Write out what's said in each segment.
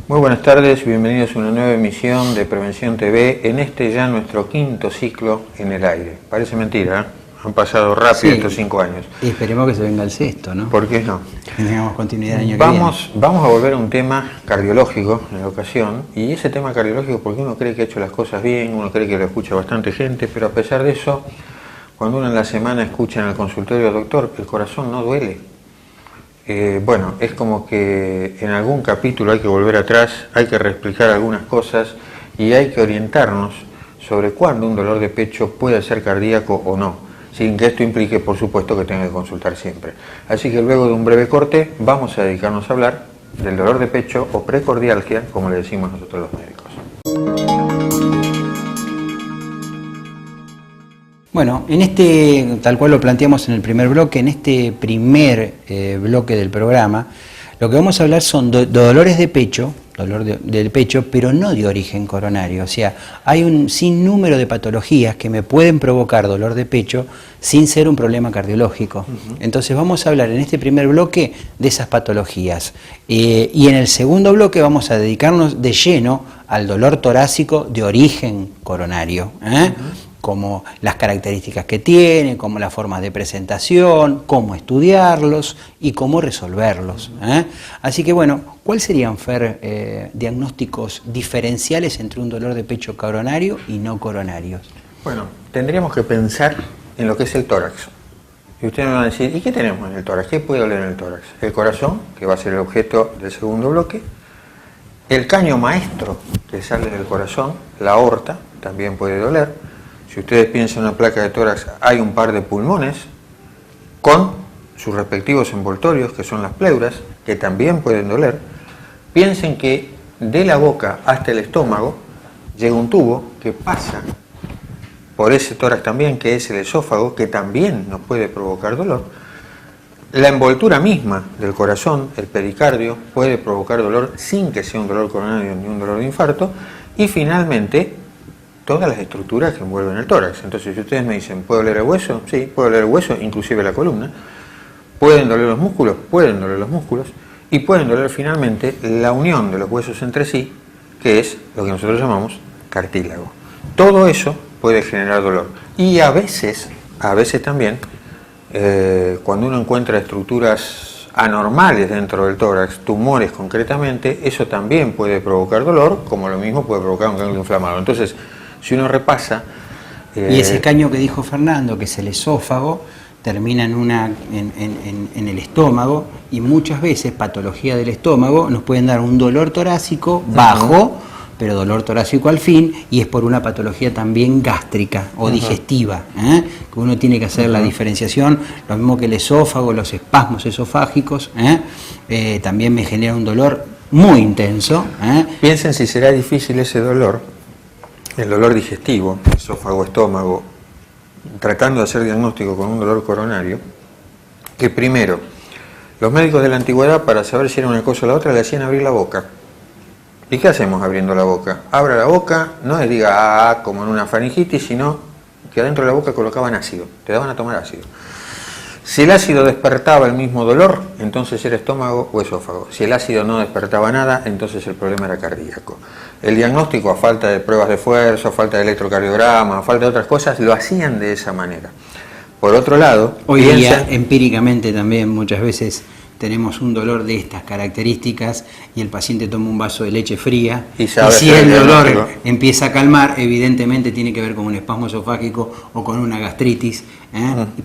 Muy buenas tardes, bienvenidos a una nueva emisión de Prevención TV, en este ya nuestro quinto ciclo en el aire. Parece mentira, ¿eh? Han pasado rápido estos 5 años. Y esperemos que se venga el sexto, ¿no? ¿Por qué no? Que tengamos continuidad el año que viene. Vamos a volver a un tema cardiológico en la ocasión, y ese tema cardiológico porque uno cree que ha hecho las cosas bien, uno cree que lo escucha bastante gente, pero a pesar de eso, cuando uno en la semana escucha en el consultorio, doctor, el corazón no duele. Bueno, es como que en algún capítulo hay que volver atrás, hay que reexplicar algunas cosas y hay que orientarnos sobre cuándo un dolor de pecho puede ser cardíaco o no, sin que esto implique, por supuesto, que tenga que consultar siempre. Así que luego de un breve corte vamos a dedicarnos a hablar del dolor de pecho o precordialgia, como le decimos nosotros los médicos. Bueno, en este, tal cual lo planteamos en el primer bloque, en este primer bloque del programa, lo que vamos a hablar son dolores de pecho, del pecho, pero no de origen coronario. O sea, hay un sinnúmero de patologías que me pueden provocar dolor de pecho sin ser un problema cardiológico. Entonces vamos a hablar en este primer bloque de esas patologías. Y en el segundo bloque vamos a dedicarnos de lleno al dolor torácico de origen coronario, como las características que tiene, como las formas de presentación, cómo estudiarlos y cómo resolverlos. Así que bueno, ¿cuáles serían, Fer, diagnósticos diferenciales entre un dolor de pecho coronario y no coronarios? Bueno, tendríamos que pensar en lo que es el tórax. Y ustedes me van a decir, ¿y qué tenemos en el tórax? ¿Qué puede doler en el tórax? El corazón, que va a ser el objeto del segundo bloque, el caño maestro que sale del corazón, la aorta, también puede doler. Si ustedes piensan en una placa de tórax, hay un par de pulmones con sus respectivos envoltorios, que son las pleuras, que también pueden doler. Piensen que de la boca hasta el estómago llega un tubo que pasa por ese tórax también, que es el esófago, que también nos puede provocar dolor. La envoltura misma del corazón, el pericardio, puede provocar dolor sin que sea un dolor coronario ni un dolor de infarto. Y finalmente, todas las estructuras que envuelven el tórax. Entonces, si ustedes me dicen, ¿puede doler el hueso? Sí, puede doler el hueso, inclusive la columna. ¿Pueden doler los músculos? Pueden doler los músculos. Y pueden doler finalmente la unión de los huesos entre sí, que es lo que nosotros llamamos cartílago. Todo eso puede generar dolor. Y a veces también, cuando uno encuentra estructuras anormales dentro del tórax, tumores concretamente, eso también puede provocar dolor, como lo mismo puede provocar un ganglio inflamado. Entonces, si uno repasa... y ese caño que dijo Fernando, que es el esófago, termina en el estómago, y muchas veces patología del estómago nos pueden dar un dolor torácico bajo, pero dolor torácico al fin, y es por una patología también gástrica o digestiva, que uno tiene que hacer la diferenciación, lo mismo que el esófago, los espasmos esofágicos, también me genera un dolor muy intenso. Piensen si será difícil ese dolor, el dolor digestivo, esófago, estómago, tratando de hacer diagnóstico con un dolor coronario, que primero, los médicos de la antigüedad, para saber si era una cosa o la otra, le hacían abrir la boca. ¿Y qué hacemos abriendo la boca? Abra la boca, no les diga como en una faringitis, sino que adentro de la boca colocaban ácido, te daban a tomar ácido. Si el ácido despertaba el mismo dolor, entonces era estómago o esófago. Si el ácido no despertaba nada, entonces el problema era cardíaco. El diagnóstico, a falta de pruebas de esfuerzo, a falta de electrocardiograma, a falta de otras cosas, lo hacían de esa manera. Por otro lado, hoy día empíricamente también muchas veces tenemos un dolor de estas características y el paciente toma un vaso de leche fría y si el dolor empieza a calmar, evidentemente tiene que ver con un espasmo esofágico o con una gastritis,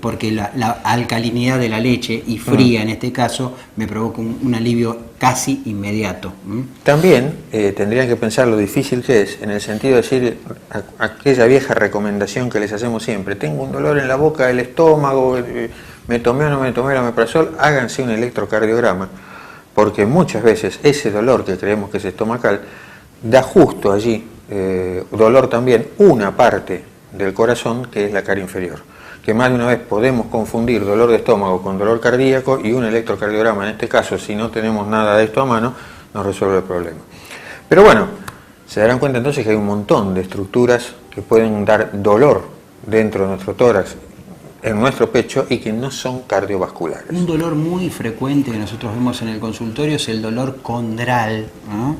porque la alcalinidad de la leche y fría en este caso me provoca un alivio casi inmediato. También tendrían que pensar lo difícil que es, en el sentido de decir aquella vieja recomendación que les hacemos siempre: tengo un dolor en la boca del estómago, me tomé o no me tomé el omeprazol, háganse un electrocardiograma, porque muchas veces ese dolor que creemos que es estomacal da justo allí, dolor también, una parte del corazón que es la cara inferior, que más de una vez podemos confundir dolor de estómago con dolor cardíaco, y un electrocardiograma en este caso, si no tenemos nada de esto a mano, nos resuelve el problema. Pero bueno, se darán cuenta entonces que hay un montón de estructuras que pueden dar dolor dentro de nuestro tórax, en nuestro pecho, y que no son cardiovasculares. Un dolor muy frecuente que nosotros vemos en el consultorio es el dolor condral, ¿no?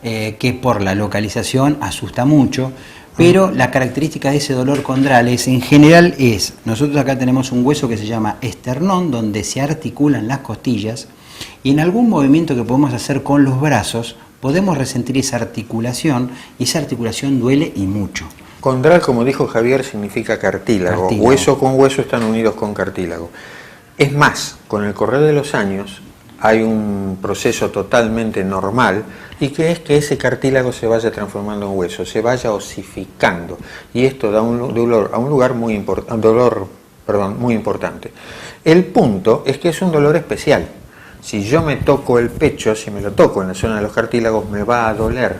Que por la localización asusta mucho, pero la característica de ese dolor condral en general es, nosotros acá tenemos un hueso que se llama esternón, donde se articulan las costillas, y en algún movimiento que podemos hacer con los brazos podemos resentir esa articulación, y esa articulación duele y mucho. Condral, como dijo Javier, significa cartílago. Hueso con hueso están unidos con cartílago. Es más, con el correr de los años hay un proceso totalmente normal, y que es que ese cartílago se vaya transformando en hueso, se vaya osificando, y esto da un dolor a un lugar muy importante. El punto es que es un dolor especial. Si yo me toco el pecho, si me lo toco en la zona de los cartílagos, me va a doler.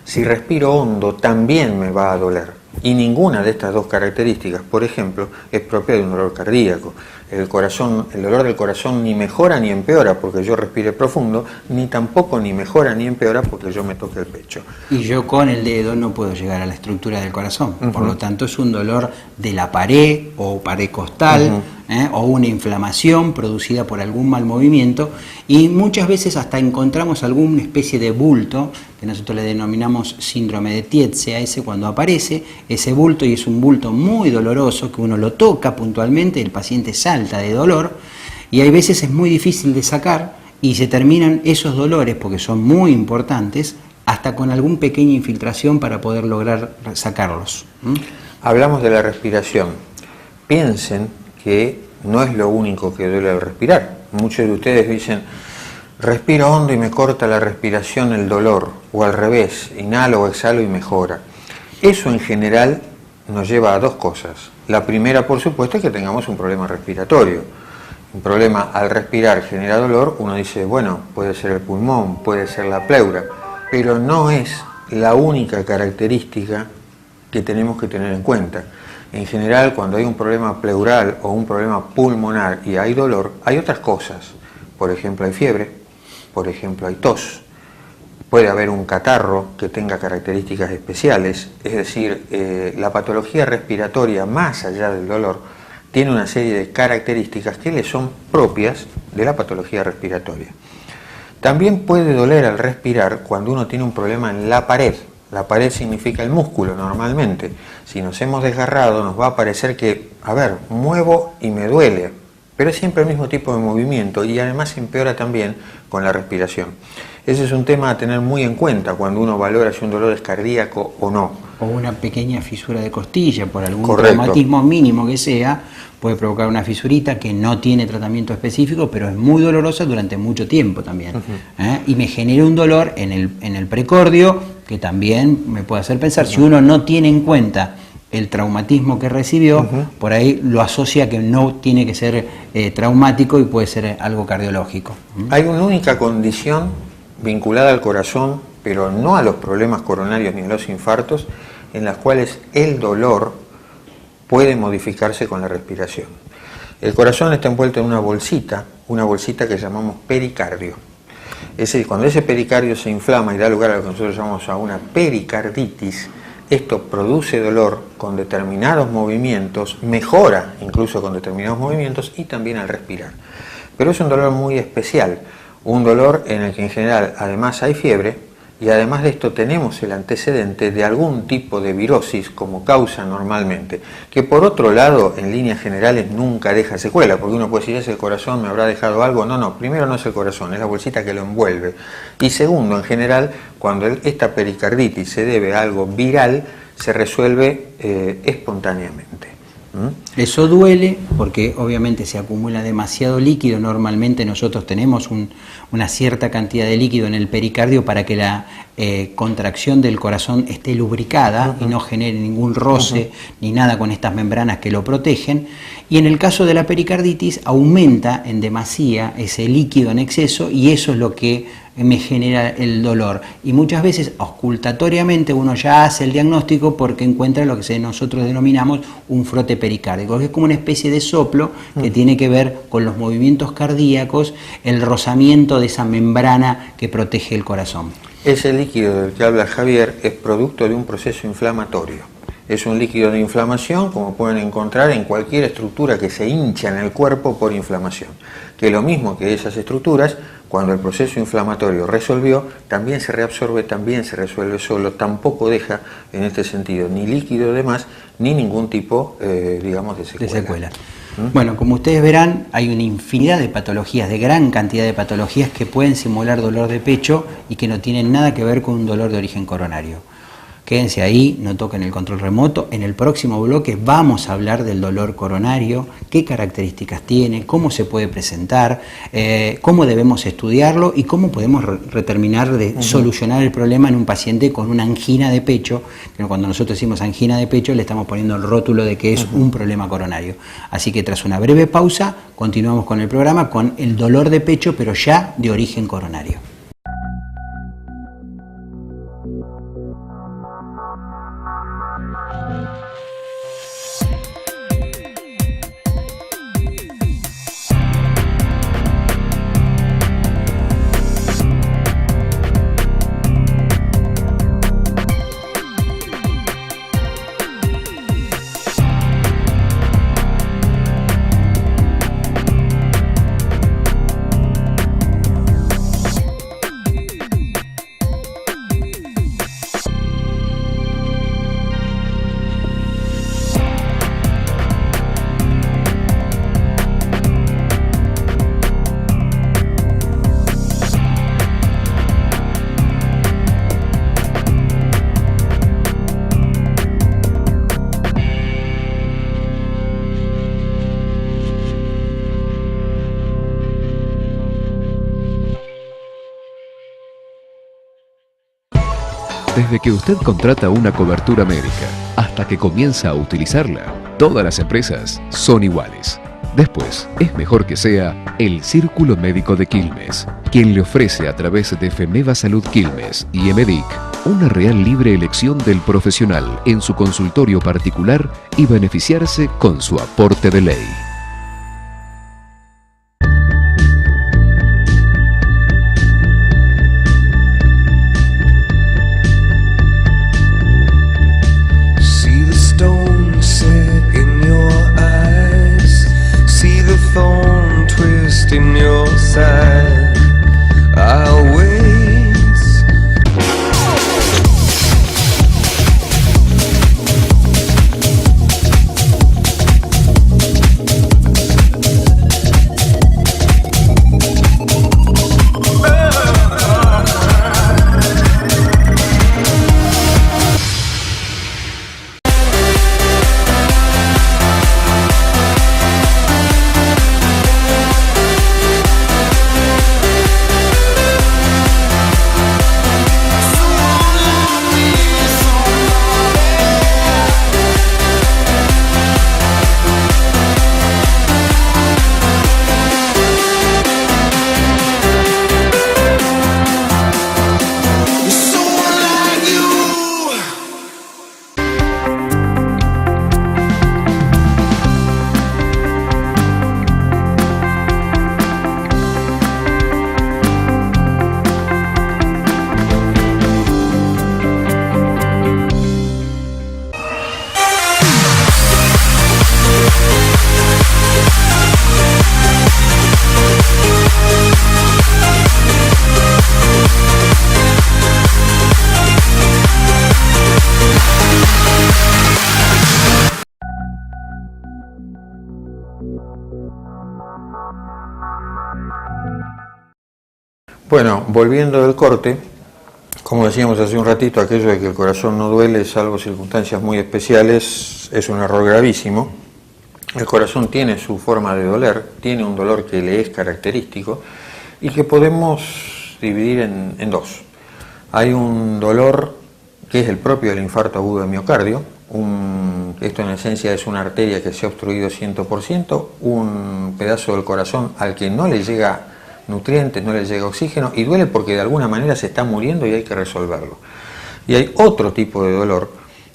Si respiro hondo, también me va a doler. Y ninguna de estas dos características, por ejemplo, es propia de un dolor cardíaco. El dolor del corazón ni mejora ni empeora porque yo respire profundo, ni tampoco ni mejora ni empeora porque yo me toque el pecho. Y yo con el dedo no puedo llegar a la estructura del corazón, por lo tanto es un dolor de la pared o pared costal, o una inflamación producida por algún mal movimiento, y muchas veces hasta encontramos alguna especie de bulto, que nosotros le denominamos síndrome de Tietze, cuando aparece ese bulto, y es un bulto muy doloroso que uno lo toca puntualmente, el paciente salta de dolor, y hay veces es muy difícil de sacar, y se terminan esos dolores, porque son muy importantes, hasta con alguna pequeña infiltración para poder lograr sacarlos. Hablamos de la respiración. Piensen que no es lo único que duele al respirar. Muchos de ustedes dicen: respiro hondo y me corta la respiración el dolor, o al revés, inhalo o exhalo y mejora. Eso en general nos lleva a dos cosas. La primera, por supuesto, es que tengamos un problema respiratorio. Un problema al respirar genera dolor, uno dice, bueno, puede ser el pulmón, puede ser la pleura, pero no es la única característica que tenemos que tener en cuenta. En general, cuando hay un problema pleural o un problema pulmonar y hay dolor, hay otras cosas. Por ejemplo, hay fiebre, por ejemplo, hay tos, puede haber un catarro que tenga características especiales, es decir, la patología respiratoria, más allá del dolor, tiene una serie de características que le son propias de la patología respiratoria. También puede doler al respirar cuando uno tiene un problema en la pared. La pared significa el músculo normalmente. Si nos hemos desgarrado nos va a parecer que, muevo y me duele, pero es siempre el mismo tipo de movimiento, y además empeora también con la respiración. Ese es un tema a tener muy en cuenta cuando uno valora si un dolor es cardíaco o no. O una pequeña fisura de costilla, por algún traumatismo mínimo que sea, puede provocar una fisurita que no tiene tratamiento específico, pero es muy dolorosa durante mucho tiempo también. Y me genera un dolor en el precordio, que también me puede hacer pensar, si uno no tiene en cuenta el traumatismo que recibió, por ahí lo asocia que no tiene que ser traumático y puede ser algo cardiológico. Hay una única condición vinculada al corazón, pero no a los problemas coronarios ni a los infartos, en las cuales el dolor puede modificarse con la respiración. El corazón está envuelto en una bolsita que llamamos pericardio. Es decir, cuando ese pericardio se inflama y da lugar a lo que nosotros llamamos a una pericarditis, esto produce dolor con determinados movimientos, mejora incluso con determinados movimientos y también al respirar. Pero es un dolor muy especial, un dolor en el que en general además hay fiebre y además de esto tenemos el antecedente de algún tipo de virosis como causa normalmente, que por otro lado en líneas generales nunca deja secuela, porque uno puede decir, ¿es el corazón? ¿Me habrá dejado algo? No, primero no es el corazón, es la bolsita que lo envuelve. Y segundo, en general, cuando esta pericarditis se debe a algo viral, se resuelve espontáneamente. Eso duele porque obviamente se acumula demasiado líquido. Normalmente nosotros tenemos una cierta cantidad de líquido en el pericardio para que la contracción del corazón esté lubricada y no genere ningún roce ni nada con estas membranas que lo protegen. Y en el caso de la pericarditis aumenta en demasía ese líquido en exceso y eso es lo que me genera el dolor. Y muchas veces auscultatoriamente uno ya hace el diagnóstico porque encuentra lo que nosotros denominamos un frote pericárdico, que es como una especie de soplo que tiene que ver con los movimientos cardíacos, el rozamiento de esa membrana que protege el corazón. Ese líquido del que habla Javier es producto de un proceso inflamatorio. Es un líquido de inflamación, como pueden encontrar en cualquier estructura que se hincha en el cuerpo por inflamación. Que lo mismo que esas estructuras, cuando el proceso inflamatorio resolvió, también se reabsorbe, también se resuelve solo, tampoco deja en este sentido ni líquido de más, ni ningún tipo, digamos, de secuela. Bueno, como ustedes verán, hay una infinidad de patologías, de gran cantidad de patologías que pueden simular dolor de pecho y que no tienen nada que ver con un dolor de origen coronario. Quédense ahí, no toquen el control remoto. En el próximo bloque vamos a hablar del dolor coronario, qué características tiene, cómo se puede presentar, cómo debemos estudiarlo y cómo podemos terminar de solucionar el problema en un paciente con una angina de pecho, que cuando nosotros decimos angina de pecho le estamos poniendo el rótulo de que es un problema coronario. Así que tras una breve pausa, continuamos con el programa con el dolor de pecho, pero ya de origen coronario. Desde que usted contrata una cobertura médica hasta que comienza a utilizarla, todas las empresas son iguales. Después, es mejor que sea el Círculo Médico de Quilmes, quien le ofrece a través de FEMEVA Salud Quilmes y EMEDIC una real libre elección del profesional en su consultorio particular y beneficiarse con su aporte de ley. In your side, I'll wait. Bueno, volviendo del corte, como decíamos hace un ratito, aquello de que el corazón no duele, salvo circunstancias muy especiales, es un error gravísimo. El corazón tiene su forma de doler, tiene un dolor que le es característico y que podemos dividir en dos. Hay un dolor que es el propio del infarto agudo de miocardio. Esto en esencia es una arteria que se ha obstruido 100%, un pedazo del corazón al que no le llega nutrientes, no le llega oxígeno y duele porque de alguna manera se está muriendo y hay que resolverlo. Y hay otro tipo de dolor,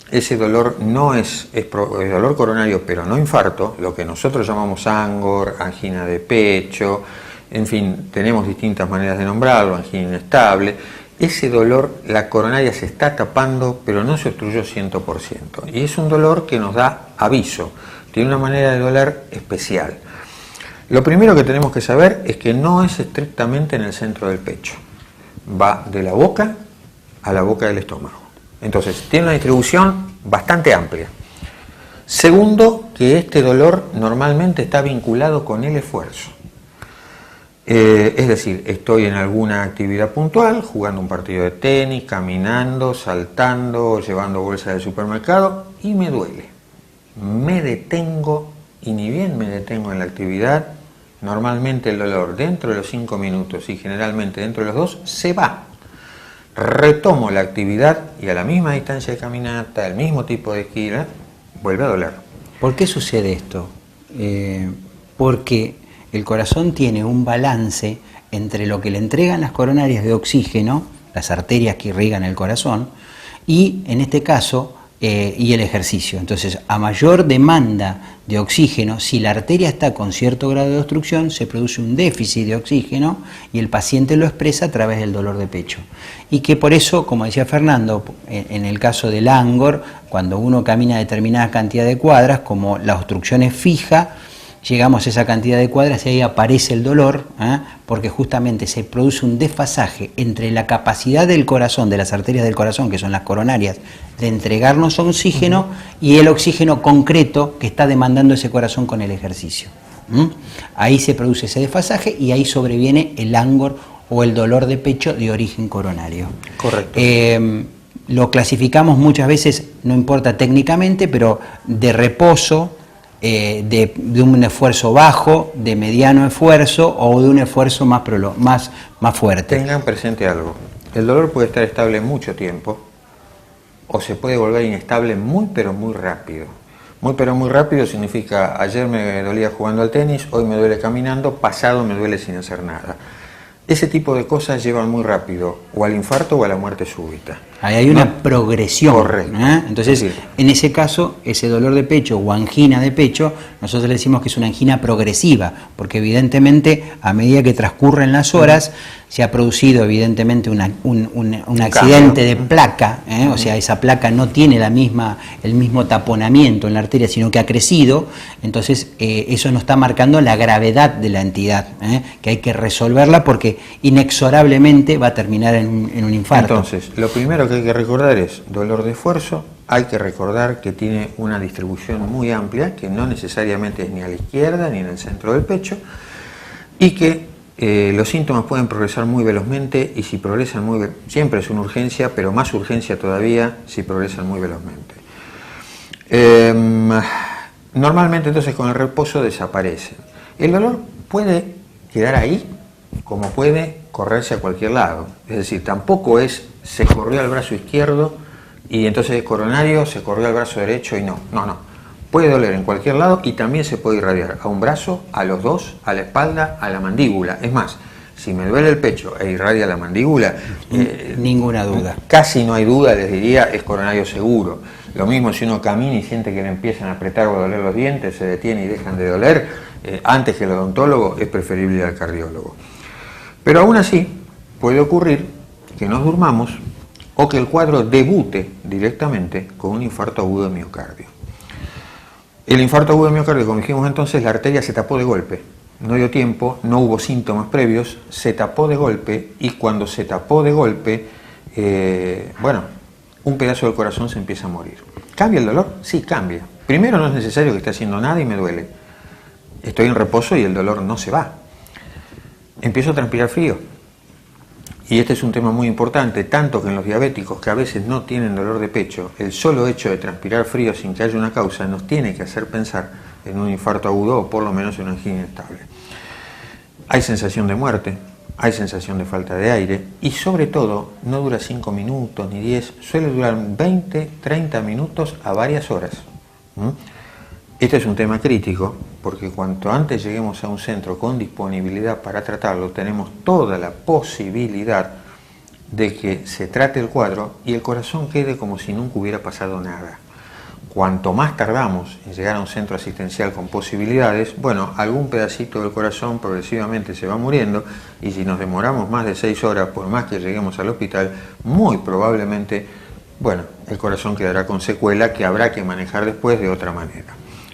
ese dolor no es dolor coronario pero no infarto, lo que nosotros llamamos angor, angina de pecho, en fin, tenemos distintas maneras de nombrarlo, angina inestable. Ese dolor, la coronaria se está tapando pero no se obstruyó 100% y es un dolor que nos da aviso, tiene una manera de doler especial. Lo primero que tenemos que saber es que no es estrictamente en el centro del pecho, va de la boca a la boca del estómago, entonces tiene una distribución bastante amplia. Segundo, que este dolor normalmente está vinculado con el esfuerzo, es decir, estoy en alguna actividad puntual, jugando un partido de tenis, caminando, saltando, llevando bolsas del supermercado y me duele, me detengo. Y ni bien me detengo en la actividad, normalmente el dolor dentro de los 5 minutos y generalmente dentro de los 2 se va. Retomo la actividad y a la misma distancia de caminata, el mismo tipo de esquina, vuelve a doler. ¿Por qué sucede esto? Porque el corazón tiene un balance entre lo que le entregan las coronarias de oxígeno, las arterias que irrigan el corazón, y en este caso y el ejercicio. Entonces, a mayor demanda de oxígeno, si la arteria está con cierto grado de obstrucción, se produce un déficit de oxígeno y el paciente lo expresa a través del dolor de pecho. Y que por eso, como decía Fernando, en el caso del angor, cuando uno camina determinada cantidad de cuadras, como la obstrucción es fija, llegamos a esa cantidad de cuadras y ahí aparece el dolor, porque justamente se produce un desfasaje entre la capacidad del corazón, de las arterias del corazón, que son las coronarias, de entregarnos oxígeno y el oxígeno concreto que está demandando ese corazón con el ejercicio. Ahí se produce ese desfasaje y ahí sobreviene el angor o el dolor de pecho de origen coronario. Correcto. Lo clasificamos muchas veces, no importa técnicamente, pero de reposo, de un esfuerzo bajo, de mediano esfuerzo o de un esfuerzo más fuerte. Tengan presente algo, el dolor puede estar estable mucho tiempo o se puede volver inestable muy pero muy rápido. Muy pero muy rápido significa ayer me dolía jugando al tenis, hoy me duele caminando, pasado me duele sin hacer nada. Ese tipo de cosas llevan muy rápido o al infarto o a la muerte súbita. Ahí hay una progresión. Correcto. Entonces, sí. En ese caso, ese dolor de pecho o angina de pecho, nosotros le decimos que es una angina progresiva, porque evidentemente a medida que transcurren las horas, se ha producido evidentemente un accidente de placa, o sea, esa placa no tiene el mismo taponamiento en la arteria, sino que ha crecido, entonces eso nos está marcando la gravedad de la entidad, que hay que resolverla porque inexorablemente va a terminar en un infarto. Entonces, lo primero que hay que recordar es dolor de esfuerzo, hay que recordar que tiene una distribución muy amplia, que no necesariamente es ni a la izquierda ni en el centro del pecho, y que los síntomas pueden progresar muy velozmente y si progresan siempre es una urgencia, pero más urgencia todavía si progresan muy velozmente. Normalmente entonces con el reposo desaparecen. El dolor puede quedar ahí como puede correrse a cualquier lado, es decir, tampoco es se corrió al brazo izquierdo y entonces el coronario se corrió al brazo derecho y no. Puede doler en cualquier lado y también se puede irradiar a un brazo, a los dos, a la espalda, a la mandíbula. Es más, si me duele el pecho e irradia la mandíbula, ninguna duda. Casi no hay duda, les diría, es coronario seguro. Lo mismo si uno camina y siente que le empiezan a apretar o a doler los dientes, se detiene y dejan de doler, antes que el odontólogo es preferible ir al cardiólogo. Pero aún así puede ocurrir que nos durmamos o que el cuadro debute directamente con un infarto agudo de miocardio. El infarto agudo de miocardio, como dijimos entonces, la arteria se tapó de golpe, no dio tiempo, no hubo síntomas previos, se tapó de golpe y cuando se tapó de golpe, un pedazo del corazón se empieza a morir. ¿Cambia el dolor? Sí, cambia. Primero no es necesario que esté haciendo nada y me duele. estoy en reposo y el dolor no se va. Empiezo a transpirar frío. Y este es un tema muy importante, tanto que en los diabéticos que a veces no tienen dolor de pecho, el solo hecho de transpirar frío sin que haya una causa nos tiene que hacer pensar en un infarto agudo o por lo menos en una angina inestable. Hay sensación de muerte, hay sensación de falta de aire y sobre todo no dura 5 minutos ni 10, suele durar 20, 30 minutos a varias horas. Este es un tema crítico porque cuanto antes lleguemos a un centro con disponibilidad para tratarlo, tenemos toda la posibilidad de que se trate el cuadro y el corazón quede como si nunca hubiera pasado nada. Cuanto más tardamos en llegar a un centro asistencial con posibilidades, bueno, algún pedacito del corazón progresivamente se va muriendo y si nos demoramos más de 6 horas, por más que lleguemos al hospital, muy probablemente, bueno, el corazón quedará con secuela que habrá que manejar después de otra manera,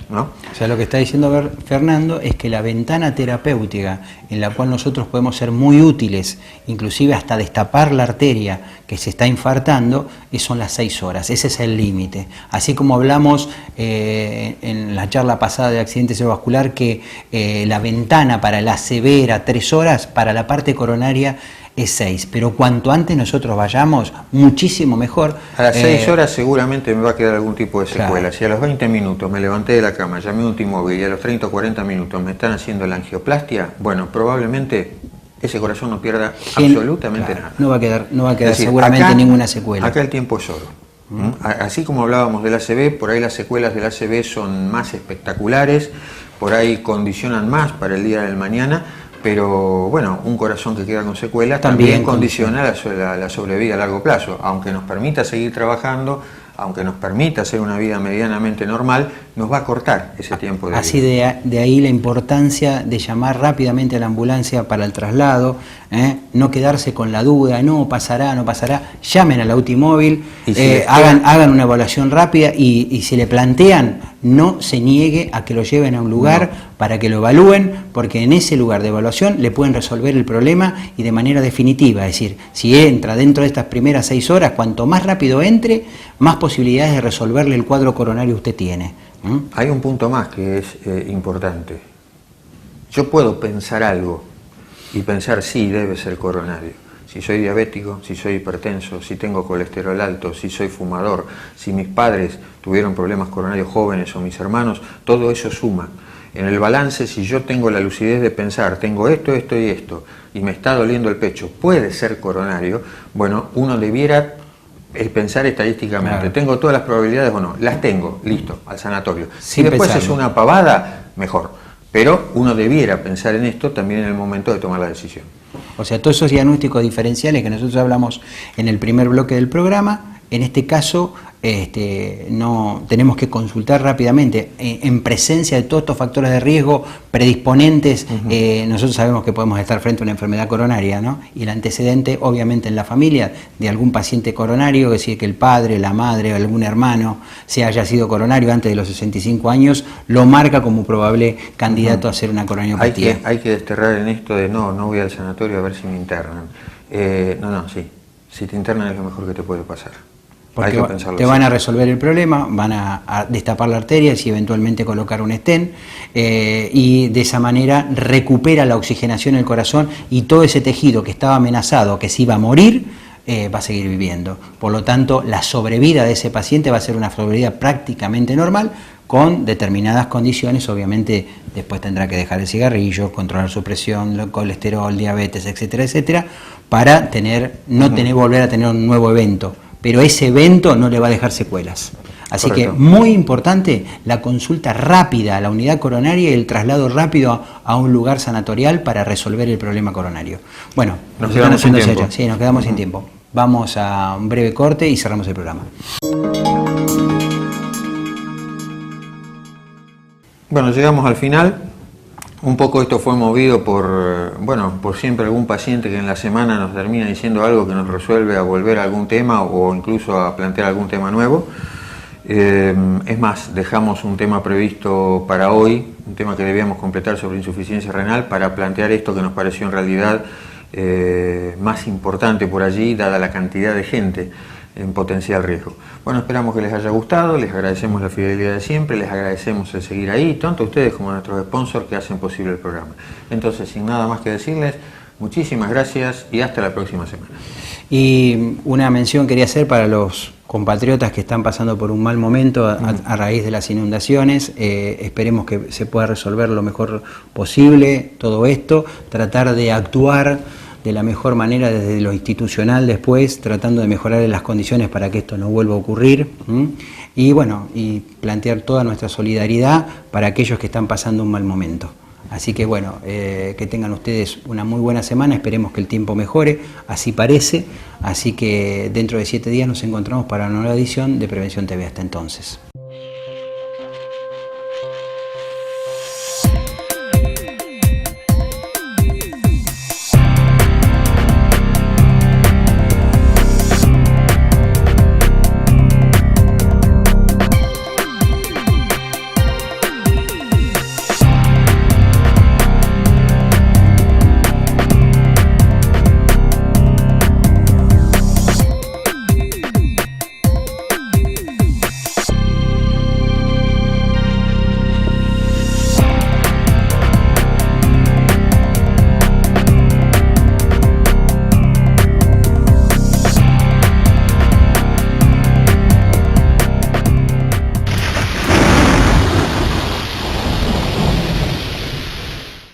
¿no? O sea, lo que está diciendo Fernando es que la ventana terapéutica en la cual nosotros podemos ser muy útiles, inclusive hasta destapar la arteria que se está infartando, son las 6 horas, ese es el límite. Así como hablamos en la charla pasada de accidente cerebrovascular que la ventana para la severa 3 horas, para la parte coronaria es 6, pero cuanto antes nosotros vayamos, muchísimo mejor. A las 6 horas seguramente me va a quedar algún tipo de secuela. Claro. Si a los 20 minutos me levanté de la cama, llamé a un T-Mobile y a los 30 o 40 minutos me están haciendo la angioplastia, bueno, probablemente ese corazón no pierda absolutamente nada. No va a quedar Es decir, seguramente acá, ninguna secuela. Acá el tiempo es oro. Así como hablábamos del ACV, por ahí las secuelas del ACV son más espectaculares, por ahí condicionan más para el día del mañana, pero bueno, un corazón que queda con secuelas también condiciona la sobrevida a largo plazo. Aunque nos permita seguir trabajando, aunque nos permita hacer una vida medianamente normal, nos va a cortar ese tiempo de vida. Así de ahí la importancia de llamar rápidamente a la ambulancia para el traslado, no quedarse con la duda, no pasará, no pasará, llamen a la UTI móvil, hagan una evaluación rápida y si le plantean, no se niegue a que lo lleven a un lugar para que lo evalúen, porque en ese lugar de evaluación le pueden resolver el problema y de manera definitiva. Es decir, si entra dentro de estas primeras 6 horas, cuanto más rápido entre, más posibilidades de resolverle el cuadro coronario usted tiene. Hay un punto más que es importante. Yo puedo pensar algo y pensar sí, debe ser coronario. Si soy diabético, si soy hipertenso, si tengo colesterol alto, si soy fumador, si mis padres tuvieron problemas coronarios jóvenes o mis hermanos, todo eso suma. En el balance, si yo tengo la lucidez de pensar, tengo esto, esto y esto, y me está doliendo el pecho, puede ser coronario, bueno, uno debiera pensar estadísticamente, claro. ¿Tengo todas las probabilidades o no? Las tengo, listo, al sanatorio. Si después es una pavada, mejor. Pero uno debiera pensar en esto también en el momento de tomar la decisión. O sea, todos esos diagnósticos diferenciales que nosotros hablamos en el primer bloque del programa, en este caso no tenemos que consultar rápidamente en presencia de todos estos factores de riesgo predisponentes. Nosotros sabemos que podemos estar frente a una enfermedad coronaria, ¿no? Y el antecedente, obviamente, en la familia de algún paciente coronario, es decir, que el padre, la madre o algún hermano se haya sido coronario antes de los 65 años, lo marca como probable candidato a ser una coronariopatía. Hay que desterrar en esto de no voy al sanatorio a ver si me internan. Si te internan es lo mejor que te puede pasar. Porque te van a resolver el problema, van a destapar la arteria y eventualmente colocar un stent, y de esa manera recupera la oxigenación del corazón y todo ese tejido que estaba amenazado, que se iba a morir, va a seguir viviendo. Por lo tanto, la sobrevida de ese paciente va a ser una sobrevida prácticamente normal, con determinadas condiciones. Obviamente después tendrá que dejar el cigarrillo, controlar su presión, el colesterol, diabetes, etcétera, etcétera, para volver a tener un nuevo evento. Pero ese evento no le va a dejar secuelas. Así Correcto. Que muy importante la consulta rápida a la unidad coronaria y el traslado rápido a un lugar sanatorial para resolver el problema coronario. Bueno, nos quedamos sin tiempo. Sí, nos quedamos sin tiempo. Vamos a un breve corte y cerramos el programa. Bueno, llegamos al final. Un poco esto fue movido por siempre algún paciente que en la semana nos termina diciendo algo que nos resuelve a volver a algún tema o incluso a plantear algún tema nuevo. Es más, dejamos un tema previsto para hoy, un tema que debíamos completar sobre insuficiencia renal, para plantear esto que nos pareció en realidad más importante por allí, dada la cantidad de gente en potencial riesgo. Bueno, esperamos que les haya gustado, les agradecemos la fidelidad de siempre, les agradecemos el seguir ahí, tanto a ustedes como a nuestros sponsors que hacen posible el programa. Entonces, sin nada más que decirles, muchísimas gracias y hasta la próxima semana. Y una mención quería hacer para los compatriotas que están pasando por un mal momento a raíz de las inundaciones. Esperemos que se pueda resolver lo mejor posible todo esto, tratar de actuar de la mejor manera desde lo institucional después, tratando de mejorar las condiciones para que esto no vuelva a ocurrir. Y bueno, y plantear toda nuestra solidaridad para aquellos que están pasando un mal momento. Así que bueno, que tengan ustedes una muy buena semana, esperemos que el tiempo mejore, así parece, así que dentro de 7 días nos encontramos para una nueva edición de Prevención TV. Hasta entonces.